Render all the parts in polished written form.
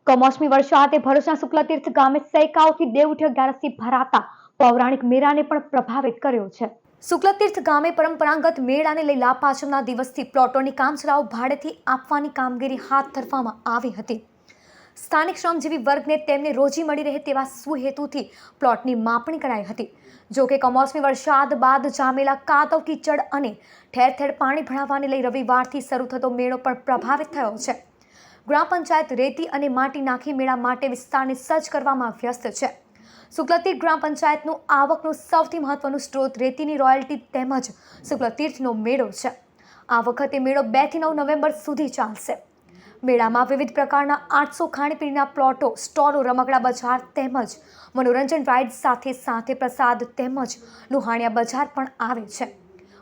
કમોસમી વરસાદે ભરૂચના શુક્લતીર્થ ગામે સૈકાઓથી દેવઉઠી અગિયારસથી ભરાતા પૌરાણિક મેળાને પણ પ્રભાવિત કર્યો છે। શુક્લતીર્થ ગામે પરંપરાગત મેળાને લઈ લાપાચમના દિવસથી પ્લોટોની કામચલાઓ ભાડેથી આપવાની કામગીરી હાથ ધરવામાં આવી હતી। સ્થાનિક શ્રમજીવી વર્ગને તેમને રોજી મળી રહે તેવા સુહેતુથી પ્લોટની માપણી કરાઈ હતી। જો કે કમોસમી વરસાદ બાદ જામેલા કાદવ કીચડ અને ઠેર ઠેર પાણી ભરાવાને લઈ રવિવારથી શરૂ થતો મેળો પણ પ્રભાવિત થયો છે। ગ્રામ પંચાયત રેતી અને માટી નાખી મેળા માટે વિસ્તારને સજ્જ કરવામાં વ્યસ્ત છે। શુક્લતીર્થ ગ્રામ પંચાયતનું આવકનું સૌથી મહત્વનું સ્ત્રોત રેતીની રોયલ્ટી તેમજ શુક્લતીર્થનો મેળો છે। આ વખતે મેળો 2 થી 9 નવેમ્બર સુધી ચાલશે। મેળામાં વિવિધ પ્રકારના 800 ખાણીપીણીના પ્લોટો, સ્ટોલો, રમકડા બજાર તેમજ મનોરંજન રાઇડ સાથે પ્રસાદ તેમજ લુહાણિયા બજાર પણ આવે છે।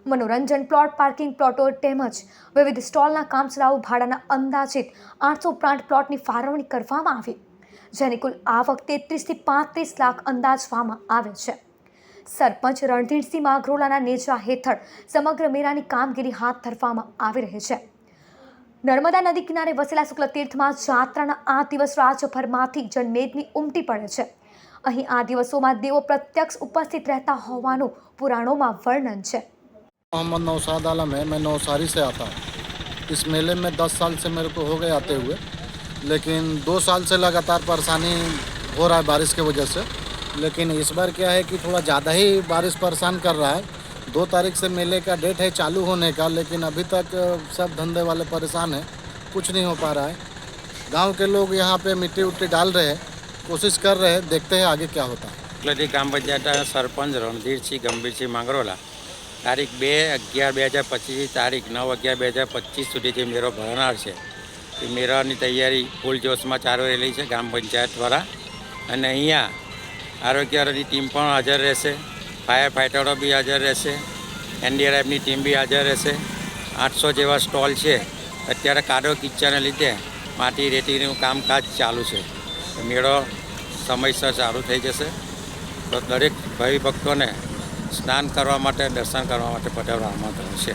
મનોરંજન પ્લોટ, પાર્કિંગ પ્લોટો તેમજ વિવિધ સ્ટોલના કામચલાઓ ભાડાના અંદાજિત 800 પ્લોટની ફાળવણી કરવામાં આવી, જેની કુલ આવક 33 થી 35 લાખ અંદાજવામાં આવે છે। સરપંચ રણધીરસિંહ માગરોલાના નેજા હેઠળ સમગ્ર મેળાની કામગીરી હાથ ધરવામાં આવી રહી છે। નર્મદા નદી કિનારે વસેલા શુક્લતીર્થમાં જાત્રાના આ દિવસ રાજ્યભરમાંથી જનમેદની ઉમટી પડે છે। અહીં આ દિવસોમાં દેવો પ્રત્યક્ષ ઉપસ્થિત રહેતા હોવાનું પુરાણોમાં વર્ણન છે। मोहम्मद नौशाद आलम है। मैं नौसारी से आता हूँ। इस मेले में 10 साल से मेरे को हो गए आते हुए, लेकिन 2 साल से लगातार परेशानी हो रहा है बारिश की वजह से। लेकिन इस बार क्या है कि थोड़ा ज़्यादा ही बारिश परेशान कर रहा है। 2 तारीख से मेले का डेट है चालू होने का, लेकिन अभी तक सब धंधे वाले परेशान हैं, कुछ नहीं हो पा रहा है। गांव के लोग यहाँ पे मिट्टी उट्टी डाल रहे हैं, कोशिश कर रहे हैं, देखते हैं आगे क्या होता है। શુક્લતીર્થ ગ્રામ પંચાયતના સરપંચ રણધીરસિંહ ગંભીરસિંહ માંગરોલા તારીખ 2/11/2025 તારીખ 9/11/2025 સુધી જે મેળો ભરનાર છે એ મેળાની તૈયારી ફૂલ જોશમાં ચાલી રહેલી છે ગ્રામ પંચાયત દ્વારા। અને અહીંયા આરોગ્યની ટીમ પણ હાજર રહેશે, ફાયર ફાઇટરો બી હાજર રહેશે, NDRFની ટીમ બી હાજર રહેશે। 800 જેવા સ્ટોલ છે। અત્યારે કાદવ કિચડને લીધે માટી રેતીનું કામકાજ ચાલુ છે। મેળો સમયસર ચાલુ થઈ જશે તો દરેક ભાવિ ભક્તોને સ્નાન કરવા માટે, દર્શન કરવા માટે પધારવા આમંત્રણ છે।